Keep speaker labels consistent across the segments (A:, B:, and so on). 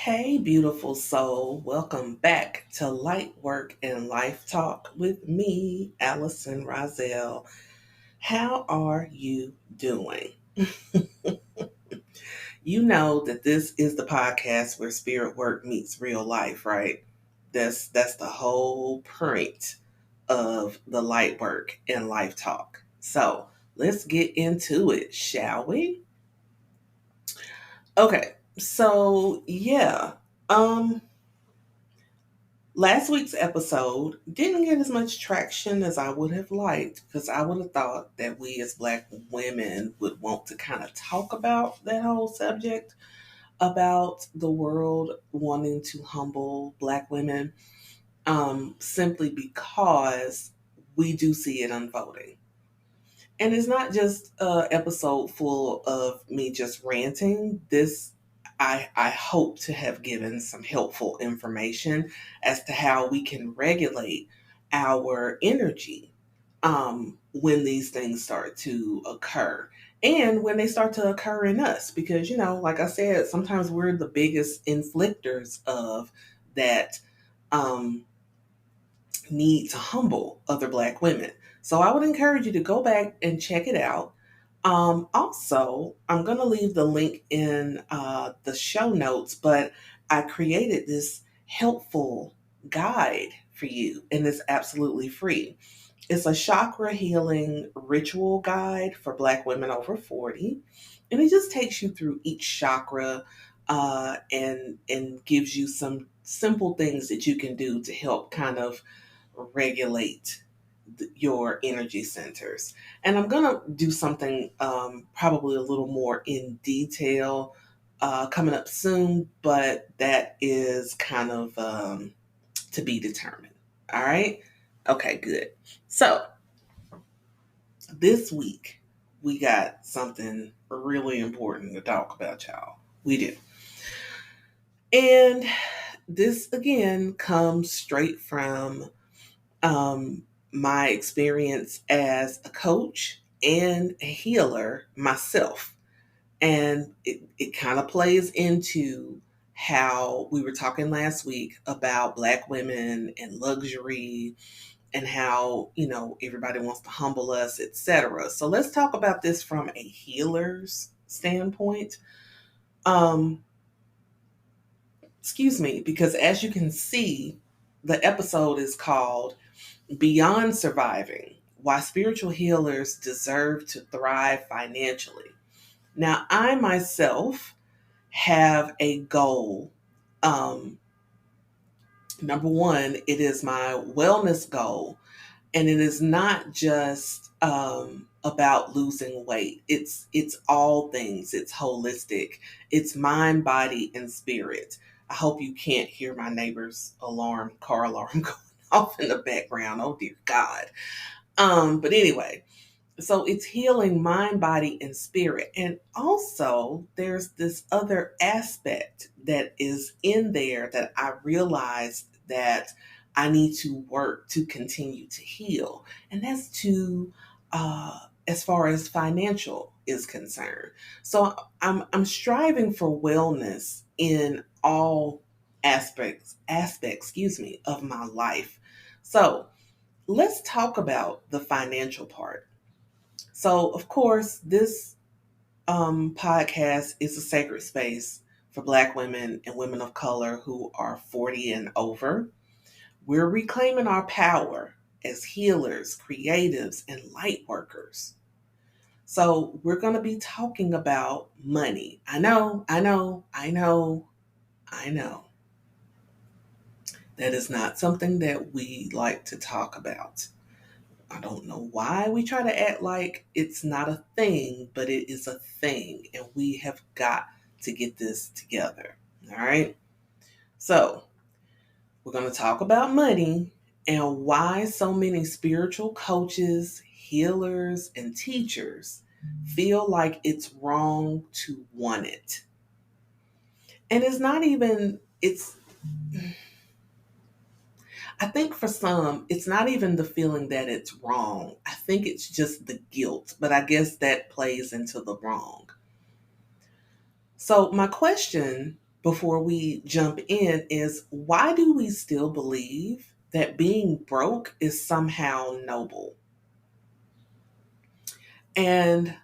A: Hey, beautiful soul. Welcome back to Light Work and Life Talk with me, Allison Rozzel. How are you doing? You know that this is the podcast where spirit work meets real life, right? That's the whole point of the Light Work and Life Talk. So let's get into it, shall we? Okay, so yeah. Um Last week's episode didn't get as much traction as I would have liked because I would have thought that we as Black women would want to kind of talk about that whole subject about the world wanting to humble Black women, simply because we do see it unfolding. And it's not just an episode full of me just ranting. I hope to have given some helpful information as to how we can regulate our energy when these things start to occur and when they start to occur in us. Because, like I said, sometimes we're the biggest inflictors of that um, need to humble other Black women. So I would encourage you to go back and check it out. Also, I'm going to leave the link in the show notes, but I created this helpful guide for you, and it's absolutely free. It's a chakra healing ritual guide for Black women over 40, and it just takes you through each chakra and gives you some simple things that you can do to help kind of regulate your energy centers. And I'm going to do something probably a little more in detail coming up soon, but that is kind of to be determined. All right. Okay, good. So this week, we got something really important to talk about, y'all. We do. And this again comes straight from my experience as a coach and a healer myself. And it kind of plays into how we were talking last week about Black women and luxury and how, everybody wants to humble us, etc. So let's talk about this from a healer's standpoint. Um, Excuse me, because as you can see, the episode is called Beyond Surviving: Why Spiritual Healers Deserve to Thrive Financially. Now, I myself have a goal. Um, Number one, it is my wellness goal, and it is not just about losing weight. It's all things. It's holistic. It's mind, body, and spirit. I hope you can't hear my neighbor's car alarm going off in the background. Oh dear God. But anyway, so it's healing mind, body, and spirit. And also there's this other aspect that is in there that I realized that I need to work to continue to heal. And that's as far as financial is concerned. So I'm striving for wellness in all excuse me, of my life. So let's talk about the financial part. So, of course, this podcast is a sacred space for Black women and women of color who are 40 and over. We're reclaiming our power as healers, creatives, and light workers. So, we're going to be talking about money. I know. That is not something that we like to talk about. I don't know why we try to act like it's not a thing, but it is a thing, and we have got to get this together. All right. So, we're going to talk about money and why so many spiritual coaches, healers, and teachers feel like it's wrong to want it. And it's not even, I think for some, it's not even the feeling that it's wrong. I think it's just the guilt, but I guess that plays into the wrong. So, my question before we jump in is, why do we still believe that being broke is somehow noble? And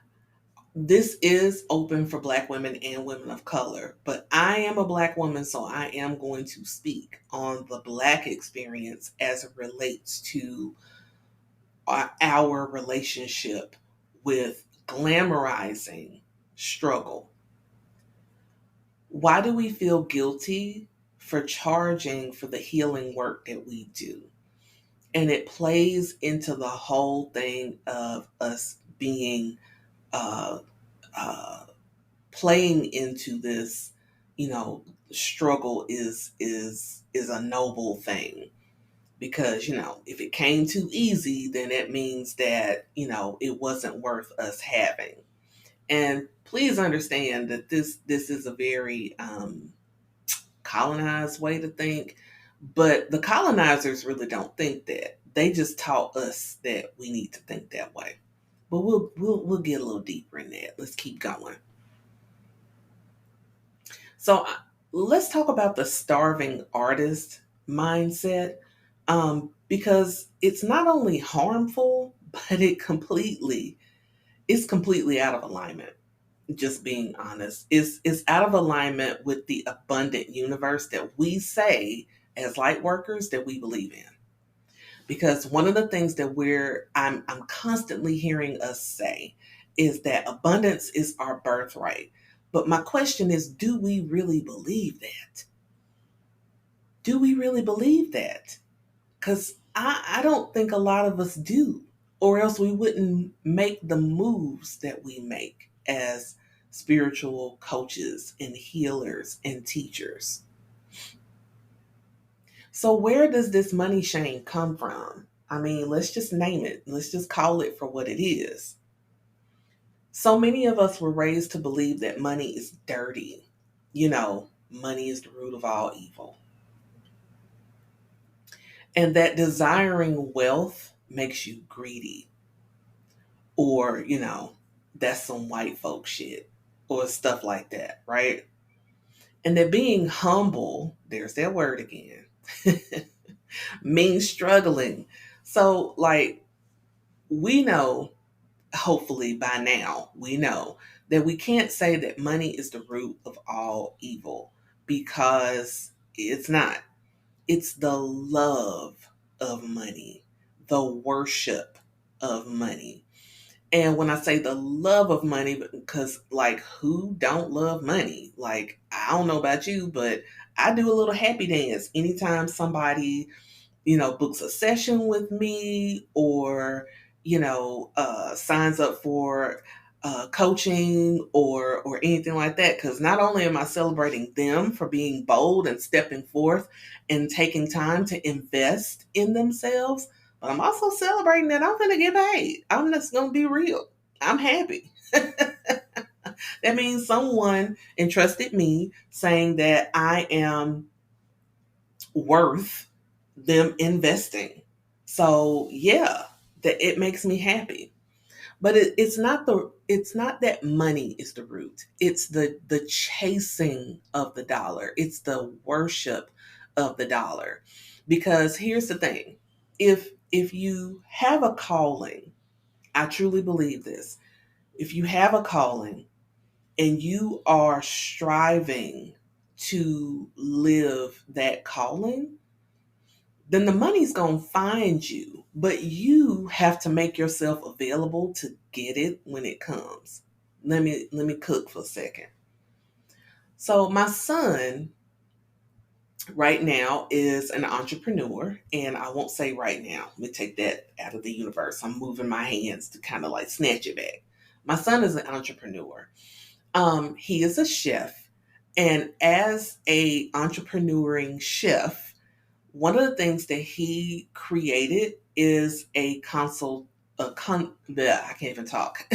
A: this is open for Black women and women of color, but I am a Black woman, so I am going to speak on the Black experience as it relates to our relationship with glamorizing struggle. Why do we feel guilty for charging for the healing work that we do? And it plays into the whole thing of us being uh, uh, playing into this, struggle is a noble thing, because if it came too easy, then it means that it wasn't worth us having. And please understand that this is a very colonized way to think, but the colonizers really don't think that. They just taught us that we need to think that way. But we'll get a little deeper in that. Let's keep going. So let's talk about the starving artist mindset, because it's not only harmful, but it's completely out of alignment. Just being honest, is out of alignment with the abundant universe that we say as light workers that we believe in. Because one of the things that I'm constantly hearing us say is that abundance is our birthright. But my question is, do we really believe that? Do we really believe that? Because I don't think a lot of us do, or else we wouldn't make the moves that we make as spiritual coaches and healers and teachers. So, where does this money shame come from? I mean, let's just name it, let's just call it for what it is. So many of us were raised to believe that money is dirty. Money is the root of all evil. And that desiring wealth makes you greedy, or that's some white folk shit, or stuff like that, right? And that being humble, there's that word again, means struggling. So, like, we know, hopefully by now we know, that we can't say that money is the root of all evil, because it's not. It's the love of money, the worship of money. And when I say the love of money, because, like, who don't love money? Like, I don't know about you, but I do a little happy dance anytime somebody, books a session with me, or, signs up for coaching, or anything like that. Because not only am I celebrating them for being bold and stepping forth and taking time to invest in themselves, but I'm also celebrating that I'm going to get paid. I'm just going to be real. I'm happy. That means someone entrusted me, saying that I am worth them investing. So yeah, that it makes me happy. But it's not that money is the root. It's the chasing of the dollar. It's the worship of the dollar. Because here's the thing. If you have a calling, I truly believe this. If you have a calling and you are striving to live that calling, then the money's going to find you, but you have to make yourself available to get it when it comes. Let me cook for a second. So my son right now is an entrepreneur, and I won't say right now. Let me take that out of the universe. I'm moving my hands to kind of like snatch it back. My son is an entrepreneur. He is a chef, and as a entrepreneuring chef, one of the things that he created is I can't even talk,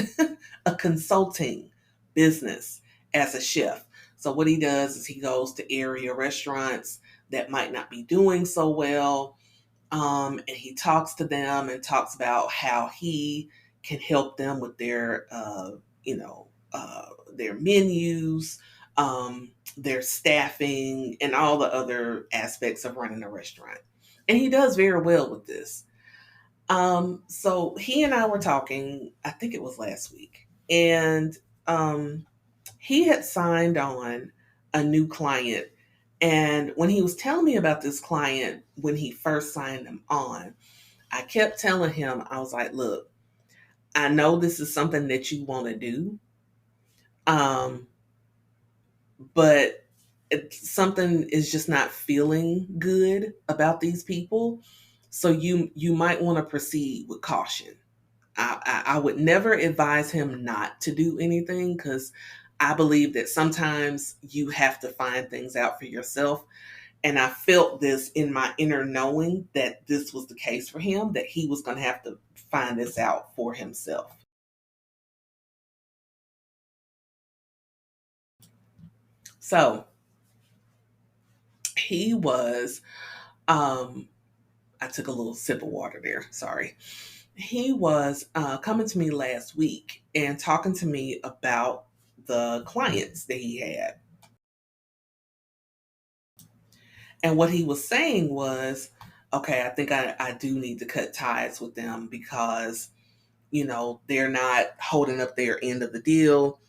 A: a consulting business as a chef. So what he does is he goes to area restaurants that might not be doing so well, and he talks to them and talks about how he can help them with their, their menus, their staffing, and all the other aspects of running a restaurant. And he does very well with this. So he and I were talking, I think it was last week, and um, he had signed on a new client. And when he was telling me about this client, when he first signed them on, I kept telling him, I was like, look, I know this is something that you want to do, um, but something is just not feeling good about these people. So you might want to proceed with caution. I would never advise him not to do anything, because I believe that sometimes you have to find things out for yourself. And I felt this in my inner knowing that this was the case for him, that he was going to have to find this out for himself. So he was, um, I took a little sip of water there, sorry. He was coming to me last week and talking to me about the clients that he had. And what he was saying was, okay, I think I do need to cut ties with them because, they're not holding up their end of the deal.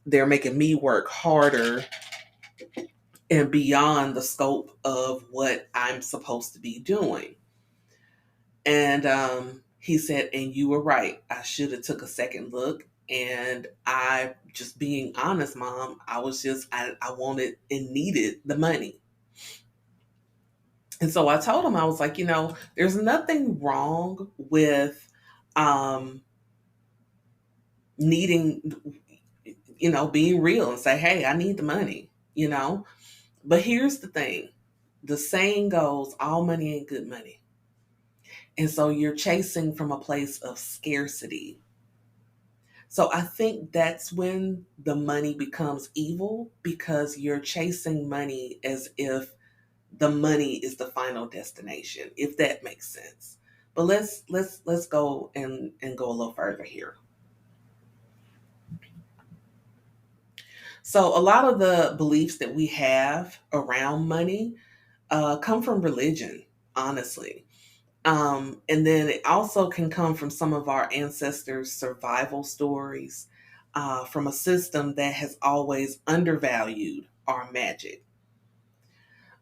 A: They're making me work harder and beyond the scope of what I'm supposed to be doing. And he said, and you were right. I should have took a second look. And I, just being honest, Mom, I wanted and needed the money. And so I told him, I was like, there's nothing wrong with um, needing, being real and say, hey, I need the money. But here's the thing, the saying goes, all money ain't good money. And so you're chasing from a place of scarcity. So I think that's when the money becomes evil, because you're chasing money as if the money is the final destination, if that makes sense. But let's go and go a little further here. So a lot of the beliefs that we have around money come from religion, honestly. And then it also can come from some of our ancestors' survival stories, from a system that has always undervalued our magic.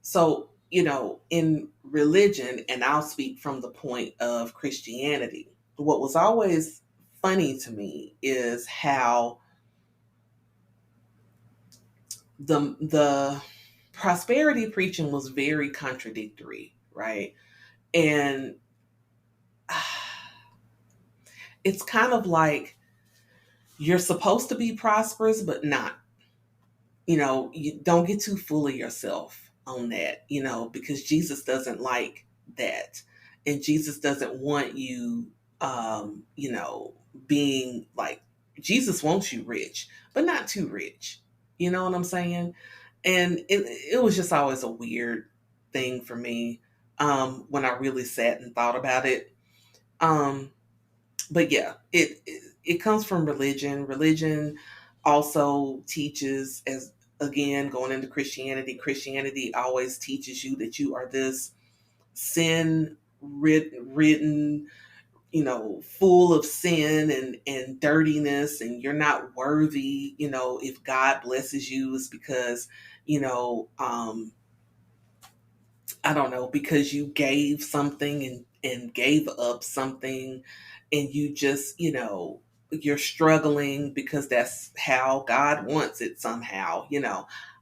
A: So, in religion, and I'll speak from the point of Christianity, what was always funny to me is how the prosperity preaching was very contradictory, right? And it's kind of like you're supposed to be prosperous, but not. You don't get too full of yourself on that, because Jesus doesn't like that. And Jesus doesn't want you, being like, Jesus wants you rich, but not too rich. You know what I'm saying? And it was just always a weird thing for me, when I really sat and thought about it. Um, but yeah, it comes from religion. Religion also teaches, as again going into Christianity. Christianity always teaches you that you are this sin ridden, full of sin and dirtiness, and you're not worthy. If God blesses you, it's because I don't know, because you gave something and gave up something, and you just, you're struggling because that's how God wants it somehow.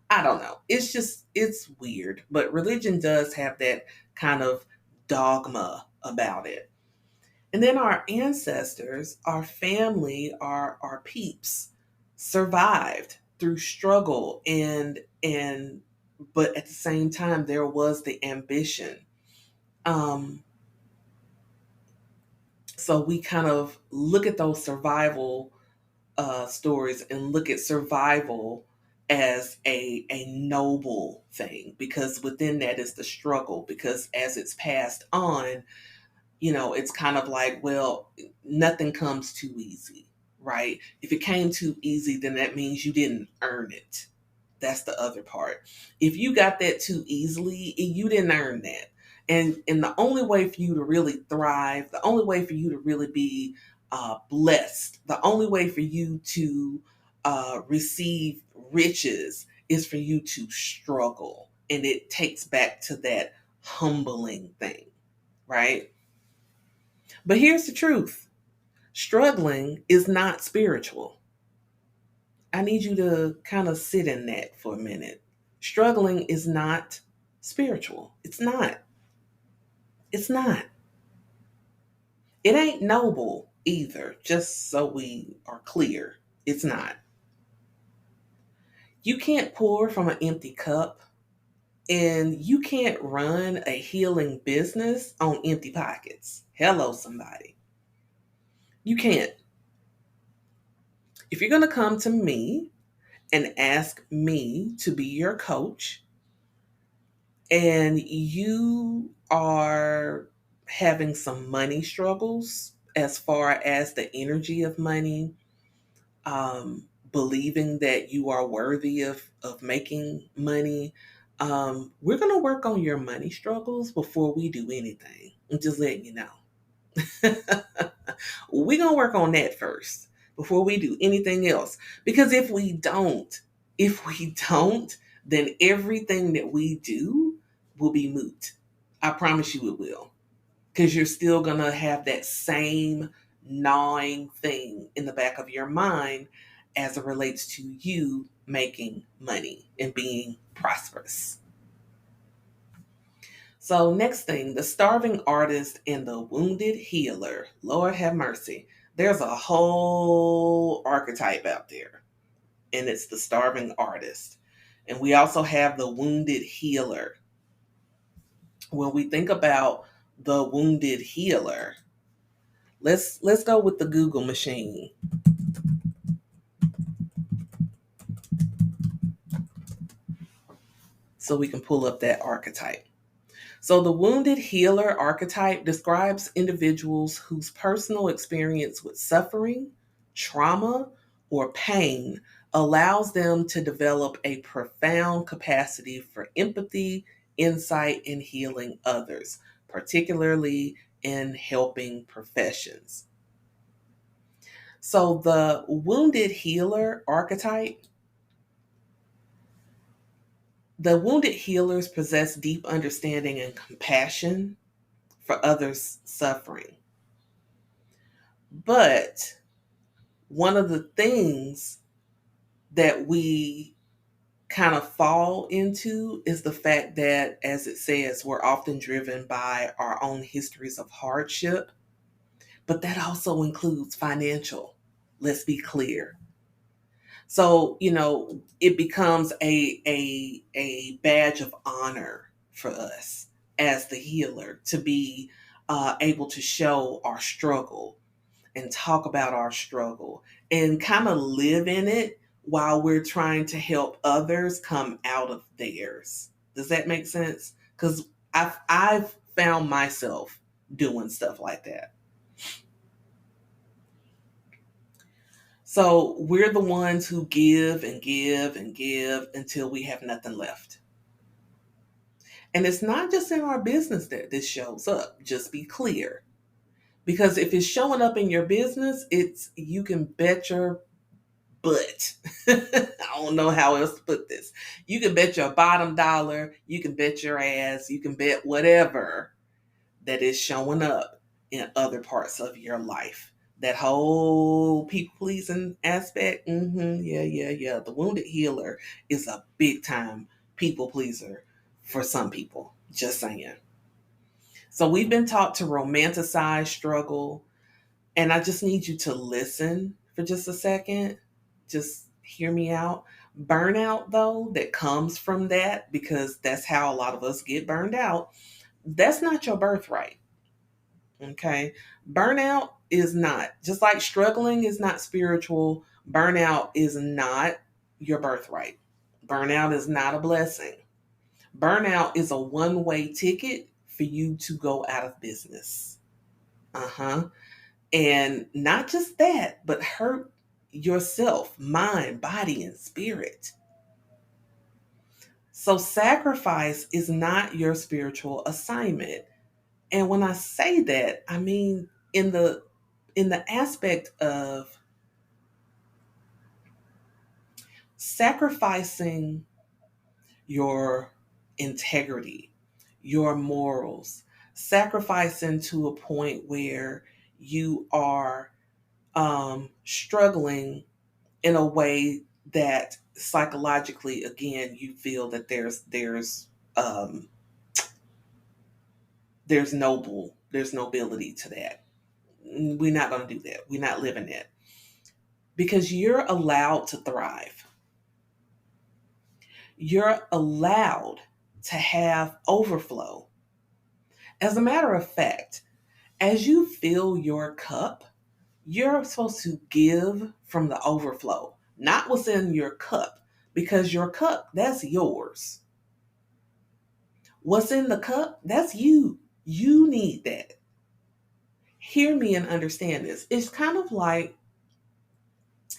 A: I don't know. It's weird, but religion does have that kind of dogma about it. And then our ancestors, our family, our peeps survived through struggle, and but at the same time there was the ambition. Um, so we kind of look at those survival stories and look at survival as a noble thing, because within that is the struggle, because as it's passed on, it's kind of like, well, nothing comes too easy, right? If it came too easy, then that means you didn't earn it. That's the other part. If you got that too easily, you didn't earn that. And the only way for you to really thrive, the only way for you to really be blessed, the only way for you to receive riches is for you to struggle. And it takes back to that humbling thing, right? But here's the truth: struggling is not spiritual. I need you to kind of sit in that for a minute. Struggling is not spiritual. It's not. It's not. It ain't noble either, just so we are clear. It's not. You can't pour from an empty cup, and you can't run a healing business on empty pockets. Hello, somebody. You can't. If you're going to come to me and ask me to be your coach, and you are having some money struggles as far as the energy of money, believing that you are worthy of making money, we're going to work on your money struggles before we do anything. I'm just letting you know. We're going to work on that first before we do anything else. Because if we don't, then everything that we do will be moot. I promise you it will. Because you're still going to have that same gnawing thing in the back of your mind as it relates to you making money and being prosperous. So, next thing, the starving artist and the wounded healer. Lord have mercy. There's a whole archetype out there, and it's the starving artist. And we also have the wounded healer. When we think about the wounded healer, let's go with the Google machine so we can pull up that archetype. So, the wounded healer archetype describes individuals whose personal experience with suffering, trauma, or pain allows them to develop a profound capacity for empathy, insight, and healing others, particularly in helping professions. So, the wounded healer archetype, the wounded healers possess deep understanding and compassion for others' suffering. But one of the things that we kind of fall into is the fact that, as it says, we're often driven by our own histories of hardship, but that also includes financial. Let's be clear. So, it becomes a badge of honor for us as the healer to be able to show our struggle and talk about our struggle and kind of live in it while we're trying to help others come out of theirs. Does that make sense? Because I've found myself doing stuff like that. So we're the ones who give and give and give until we have nothing left. And it's not just in our business that this shows up. Just be clear. Because if it's showing up in your business, it's you can bet your butt. I don't know how else to put this. You can bet your bottom dollar, you can bet your ass, you can bet whatever that is showing up in other parts of your life. That whole people pleasing aspect, yeah. The wounded healer is a big time people pleaser for some people. Just saying. So we've been taught to romanticize struggle, and I just need you to listen for just a second. Just hear me out. Burnout, though, that comes from that, because that's how a lot of us get burned out, that's not your birthright. Okay. Burnout is not, just like struggling is not spiritual, burnout is not your birthright. Burnout is not a blessing. Burnout is a one-way ticket for you to go out of business. Uh-huh. And not just that, but hurt yourself, mind, body, and spirit. So sacrifice is not your spiritual assignment. And when I say that, I mean in the aspect of sacrificing your integrity, your morals, sacrificing to a point where you are struggling in a way that psychologically, again, you feel that um, there's nobility to that. We're not going to do that. We're not living it because you're allowed to thrive. You're allowed to have overflow. As a matter of fact, as you fill your cup, you're supposed to give from the overflow, not what's in your cup, because your cup, that's yours. What's in the cup, that's you. You need that. Hear me and understand this. It's kind of like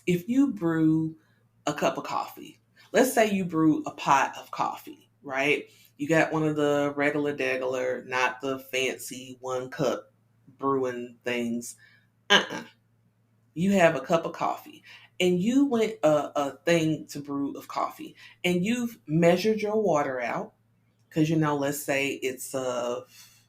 A: if you brew a cup of coffee. Let's say you brew a pot of coffee, right? You got one of the regular degular, not the fancy one cup brewing things. Uh-uh. You have a cup of coffee and you went a thing to brew of coffee and you've measured your water out because let's say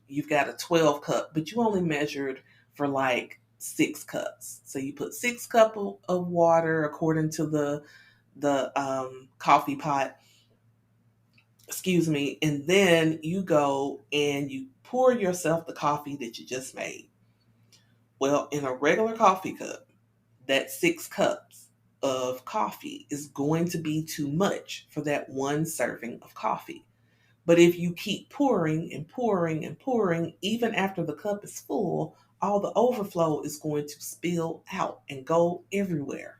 A: you've got a 12 cup but you only measured for like 6 cups, so you put 6 cup of water according to the coffee pot, excuse me, and then you go and you pour yourself the coffee that you just made. Well, in a regular coffee cup, that 6 cups of coffee is going to be too much for that one serving of coffee. But if you keep pouring and pouring and pouring, even after the cup is full, all the overflow is going to spill out and go everywhere.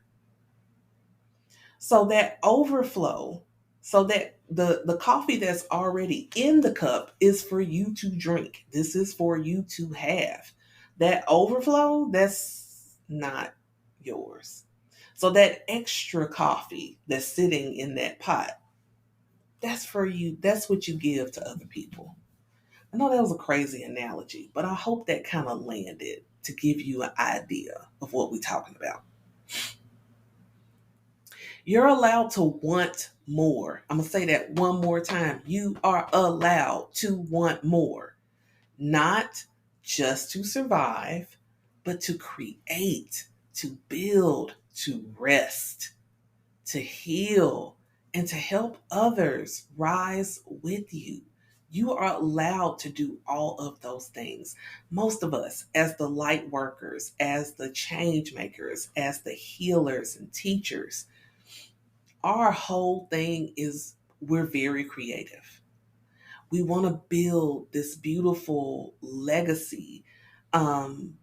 A: So that overflow, so that the coffee that's already in the cup is for you to drink. This is for you to have. That overflow, that's not yours. So that extra coffee that's sitting in that pot, that's for you. That's what you give to other people. I know that was a crazy analogy, but I hope that kind of landed to give you an idea of what we're talking about. You're allowed to want more. I'm going to say that one more time. You are allowed to want more, not just to survive, but to create, to build, to rest, to heal, and to help others rise with you. You are allowed to do all of those things. Most of us, as the light workers, as the change makers, as the healers and teachers, our whole thing is we're very creative. We want to build this beautiful legacy um,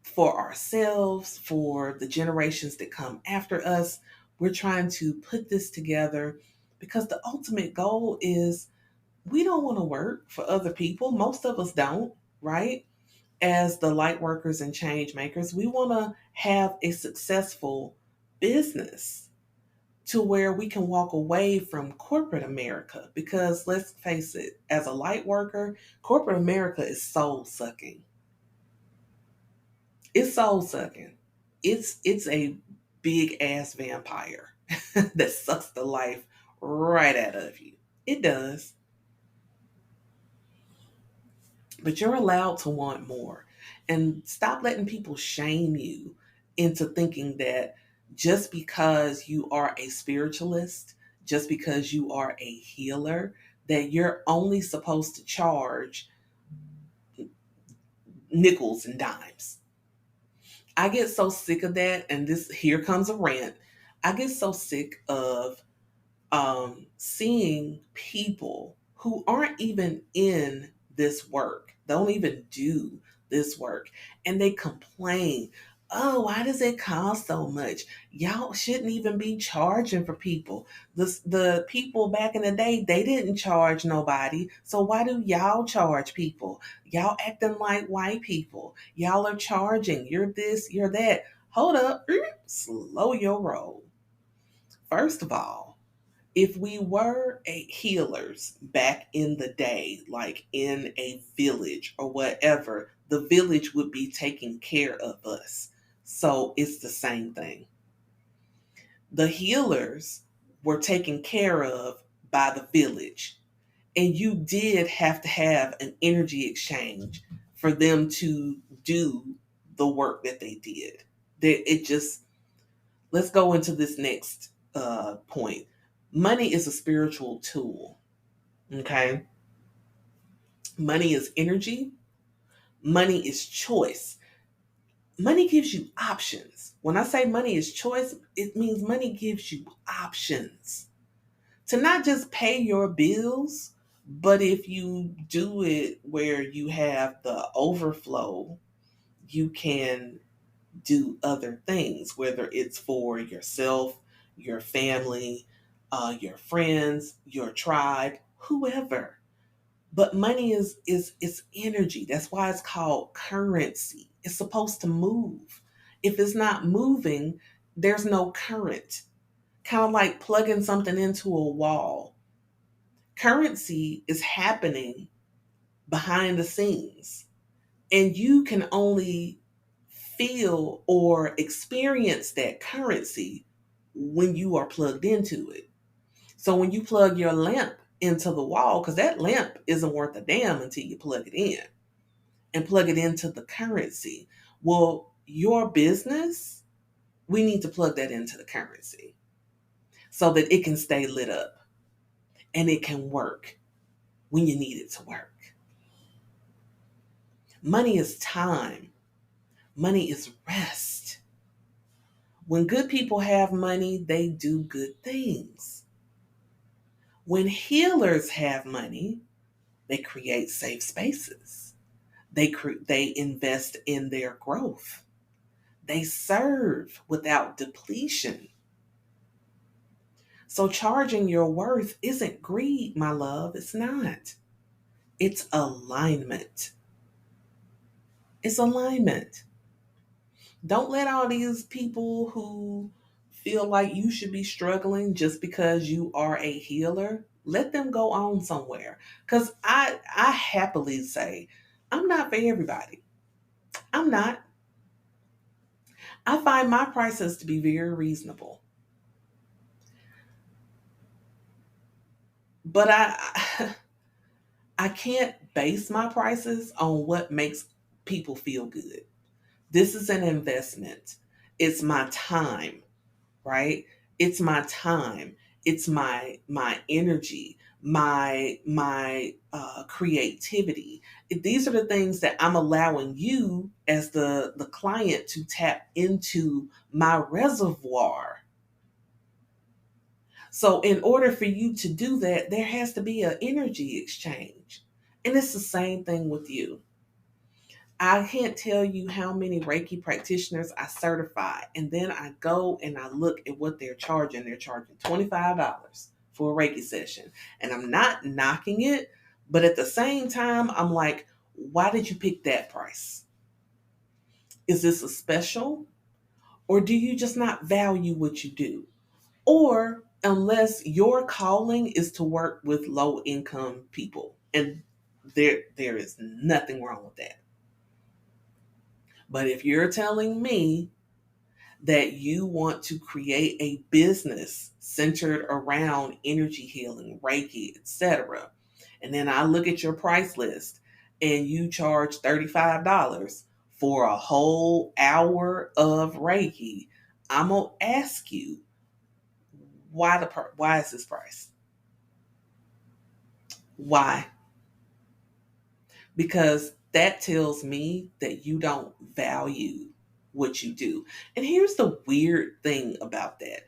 A: for ourselves, for the generations that come after us. We're trying to put this together because the ultimate goal is we don't want to work for other people. Most of us don't, right? As the light workers and change makers, we want to have a successful business to where we can walk away from corporate America. Because let's face it, as a light worker, corporate America is soul sucking. It's soul sucking. It's a big ass vampire that sucks the life right out of you. It does. But you're allowed to want more. And stop letting people shame you into thinking that just because you are a spiritualist, just because you are a healer, that you're only supposed to charge nickels and dimes. I get so sick of that. And this, here comes a rant. I get so sick of seeing people who aren't even in this work, don't even do this work, and they complain, oh, why does it cost so much? Y'all shouldn't even be charging for people. The people back in the day, they didn't charge nobody. So why do y'all charge people? Y'all acting like white people. Y'all are charging. You're this, you're that. Hold up. Slow your roll. First of all, If we were healers back in the day, like in a village or whatever, the village would be taking care of us. So it's the same thing. The healers were taken care of by the village. And you did have to have an energy exchange for them to do the work that they did. It just, let's go into this next point. Money is a spiritual tool. Okay. Money is energy. Money is choice. Money gives you options. When I say money is choice, it means money gives you options to not just pay your bills, but if you do it where you have the overflow, you can do other things, whether it's for yourself, your family, your friends, your tribe, whoever. But money is energy. That's why it's called currency. It's supposed to move. If it's not moving, there's no current. Kind of like plugging something into a wall. Currency is happening behind the scenes, and you can only feel or experience that currency when you are plugged into it. So when you plug your lamp into the wall, because that lamp isn't worth a damn until you plug it in and plug it into the currency. Well, your business, we need to plug that into the currency so that it can stay lit up and it can work when you need it to work. Money is time. Money is rest. When good people have money, they do good things. When healers have money, they create safe spaces. They invest in their growth. They serve without depletion. So charging your worth isn't greed, my love. It's not. It's alignment. It's alignment. Don't let all these people who feel like you should be struggling just because you are a healer, let them go on somewhere. Because I happily say, I'm not for everybody. I'm not. I find my prices to be very reasonable. But I can't base my prices on what makes people feel good. This is an investment. It's my time, right? It's my time. It's my energy, my creativity. These are the things that I'm allowing you as the client to tap into my reservoir. So in order for you to do that, there has to be an energy exchange. And it's the same thing with you. I can't tell you how many Reiki practitioners I certify. And then I go and I look at what they're charging. They're charging $25 for a Reiki session. And I'm not knocking it, but at the same time, I'm like, why did you pick that price? Is this a special? Or do you just not value what you do? Or unless your calling is to work with low income people. And there is nothing wrong with that. But if you're telling me that you want to create a business centered around energy healing, Reiki, etc., and then I look at your price list and you charge $35 for a whole hour of Reiki, I'm going to ask you, why is this price? Why? Because that tells me that you don't value what you do. And here's the weird thing about that.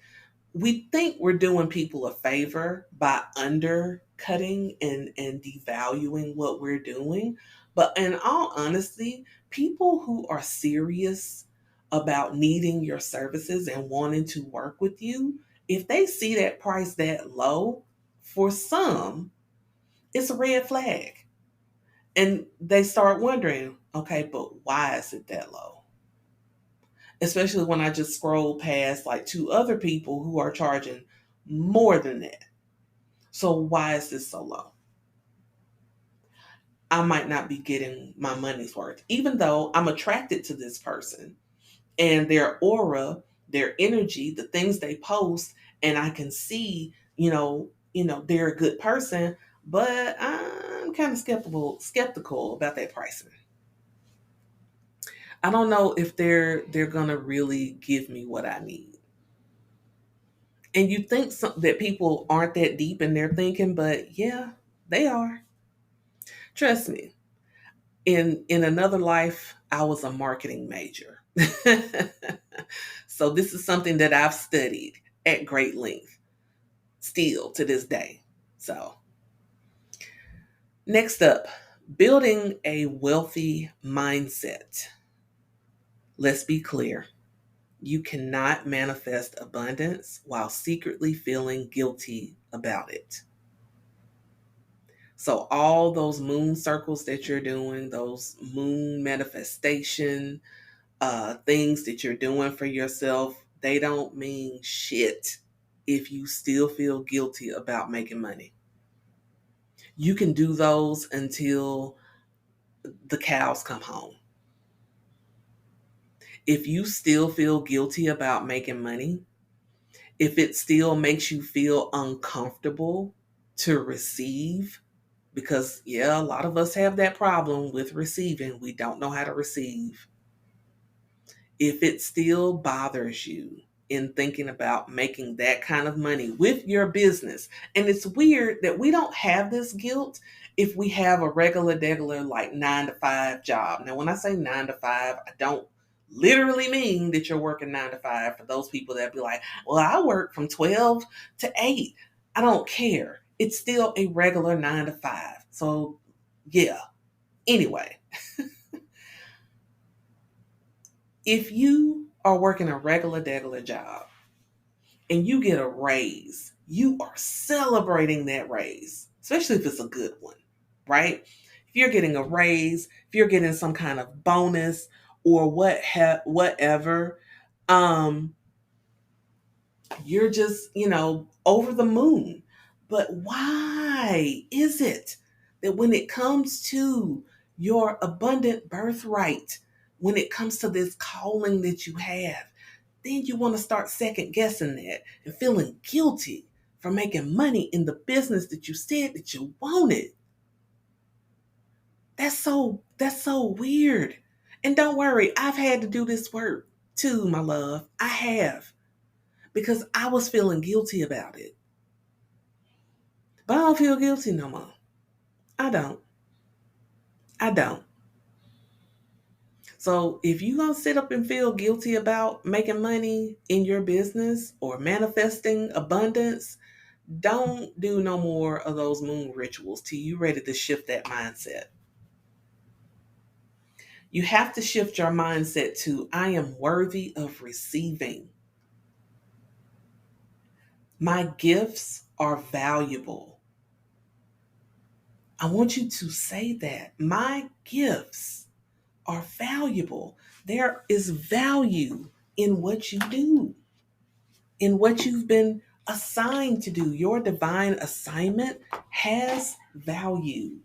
A: We think we're doing people a favor by undercutting and devaluing what we're doing. But in all honesty, people who are serious about needing your services and wanting to work with you, if they see that price that low, for some, it's a red flag. And they start wondering, okay, but why is it that low? Especially when I just scroll past like two other people who are charging more than that. So why is this so low? I might not be getting my money's worth, even though I'm attracted to this person and their aura, their energy, the things they post, and I can see, they're a good person, but I'm kind of skeptical about that pricing. I don't know if they're gonna really give me what I need. And you think that people aren't that deep in their thinking, but yeah, they are. Trust me. In another life, I was a marketing major. So this is something that I've studied at great length still to this day. So, next up, building a wealthy mindset. Let's be clear. You cannot manifest abundance while secretly feeling guilty about it. So, all those moon circles that you're doing, those moon manifestation things that you're doing for yourself, they don't mean shit if you still feel guilty about making money. You can do those until the cows come home. If you still feel guilty about making money, if it still makes you feel uncomfortable to receive, because yeah, a lot of us have that problem with receiving. We don't know how to receive. If it still bothers you in thinking about making that kind of money with your business, and it's weird that we don't have this guilt if we have a regular like 9 to 5 job. Now, when I say 9 to 5, I don't literally mean that you're working 9 to 5 for those people that be like, well, I work from 12 to 8. I don't care. It's still a regular 9 to 5. So, yeah. Anyway, if you are working a regular job and you get a raise, you are celebrating that raise, especially if it's a good one, right? If you're getting a raise, if you're getting some kind of bonus or whatever, um, you're just, over the moon. But why is it that when it comes to your abundant birthright, when it comes to this calling that you have, then you want to start second guessing that and feeling guilty for making money in the business that you said that you wanted? That's so weird. And don't worry, I've had to do this work too, my love. I have, because I was feeling guilty about it. But I don't feel guilty no more. I don't. I don't. So if you're going to sit up and feel guilty about making money in your business or manifesting abundance, don't do no more of those moon rituals till you're ready to shift that mindset. You have to shift your mindset to, I am worthy of receiving. My gifts are valuable. I want you to say that. My gifts are valuable. There is value in what you do, in what you've been assigned to do. Your divine assignment has value.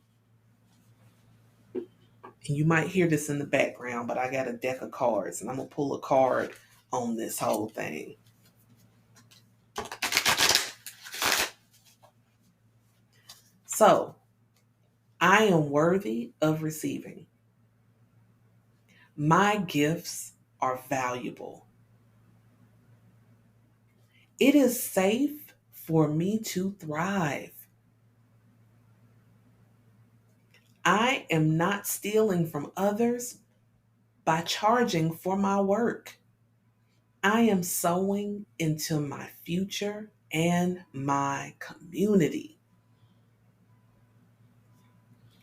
A: And you might hear this in the background, but I got a deck of cards and I'm going to pull a card on this whole thing. So, I am worthy of receiving. My gifts are valuable. It is safe for me to thrive. I am not stealing from others by charging for my work. I am sowing into my future and my community.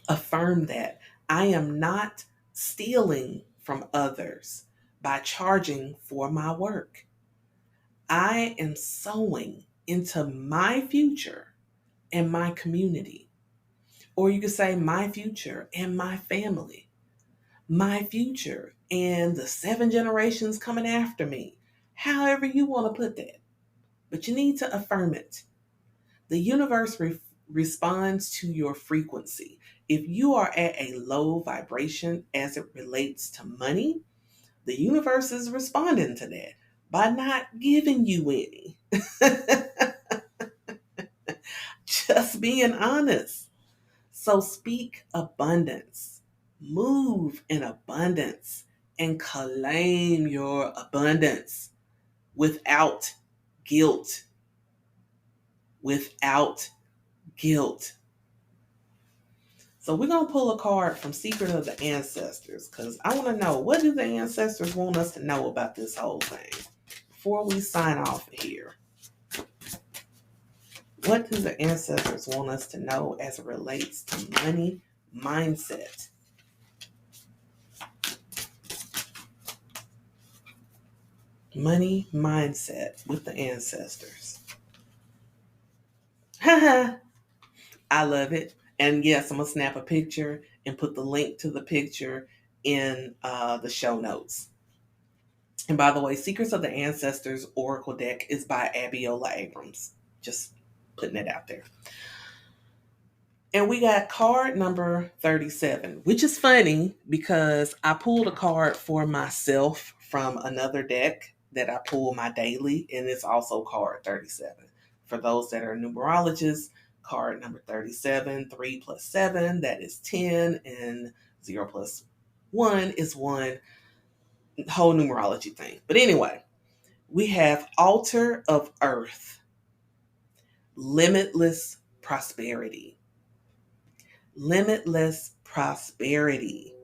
A: Affirm that. I am not stealing from others by charging for my work. I am sowing into my future and my community. Or you could say my future and my family, my future and the 7 generations coming after me. However you want to put that. But you need to affirm it. The universe responds to your frequency. If you are at a low vibration as it relates to money, the universe is responding to that by not giving you any. Just being honest. So speak abundance, move in abundance, and claim your abundance without guilt. Without guilt. So we're going to pull a card from Secret of the Ancestors because I want to know, what do the ancestors want us to know about this whole thing before we sign off here? What do the ancestors want us to know as it relates to money mindset? Money mindset with the ancestors. Haha, I love it. And yes, I'm going to snap a picture and put the link to the picture in the show notes. And by the way, Secrets of the Ancestors Oracle deck is by Abiola Abrams. Just putting it out there. And we got card number 37, which is funny because I pulled a card for myself from another deck that I pull my daily, and it's also card 37. For those that are numerologists, card number 37, 3 plus 7, that is 10, and 0 plus 1 is 1, whole numerology thing. But anyway, we have Altar of Earth, Limitless Prosperity. Limitless prosperity.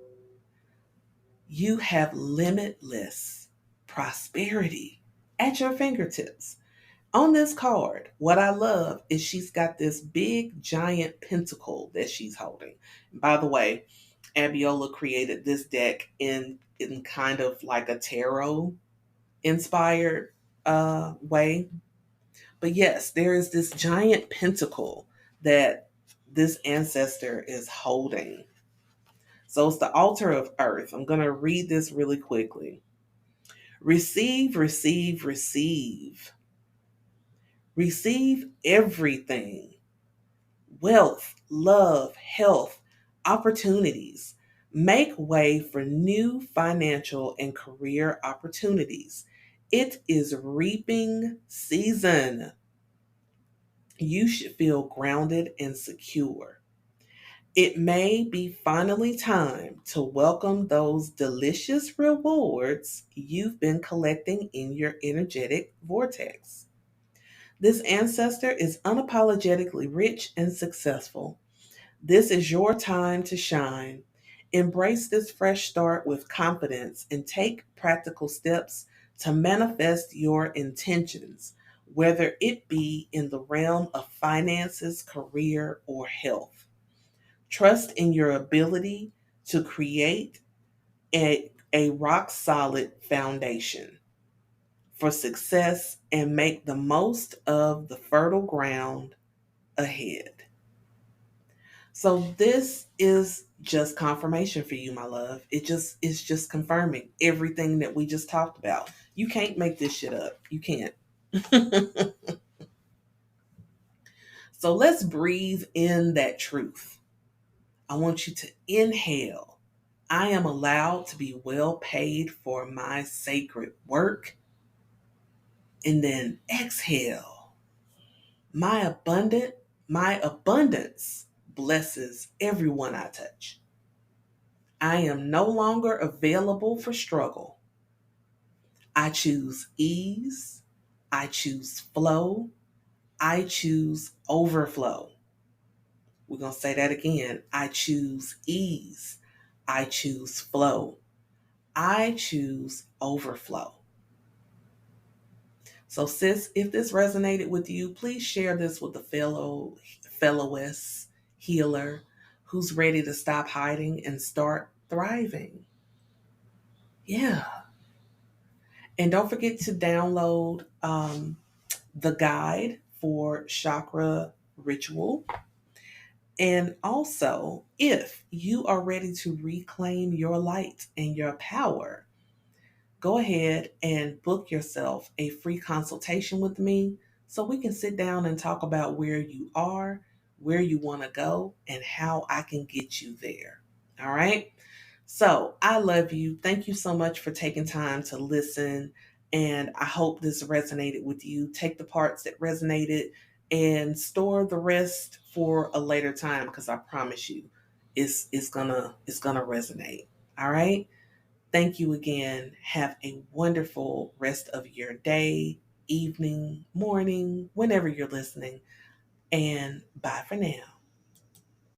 A: You have limitless prosperity at your fingertips. On this card, what I love is she's got this big giant pentacle that she's holding. By the way, Abiola created this deck in kind of like a tarot inspired way. But yes, there is this giant pentacle that this ancestor is holding. So it's the altar of earth. I'm going to read this really quickly. Receive, receive, receive. Receive everything: wealth, love, health, opportunities. Make way for new financial and career opportunities. It is reaping season. You should feel grounded and secure. It may be finally time to welcome those delicious rewards you've been collecting in your energetic vortex. This ancestor is unapologetically rich and successful. This is your time to shine. Embrace this fresh start with confidence and take practical steps to manifest your intentions, whether it be in the realm of finances, career, or health. Trust in your ability to create a rock solid foundation for success and make the most of the fertile ground ahead. So this is just confirmation for you, my love. It's just confirming everything that we just talked about. You can't make this shit up. You can't. So let's breathe in that truth. I want you to inhale. I am allowed to be well paid for my sacred work. And then exhale. My abundance blesses everyone I touch. I am no longer available for struggle. I choose ease. I choose flow. I choose overflow. We're going to say that again. I choose ease. I choose flow. I choose overflow. So sis, if this resonated with you, please share this with a fellowess healer who's ready to stop hiding and start thriving. Yeah. And don't forget to download the guide for chakra ritual. And also, if you are ready to reclaim your light and your power, go ahead and book yourself a free consultation with me so we can sit down and talk about where you are, where you want to go, and how I can get you there. All right. So I love you. Thank you so much for taking time to listen. And I hope this resonated with you. Take the parts that resonated and store the rest for a later time, because I promise you it's gonna resonate. All right. Thank you again. Have a wonderful rest of your day, evening, morning, whenever you're listening. And bye for now.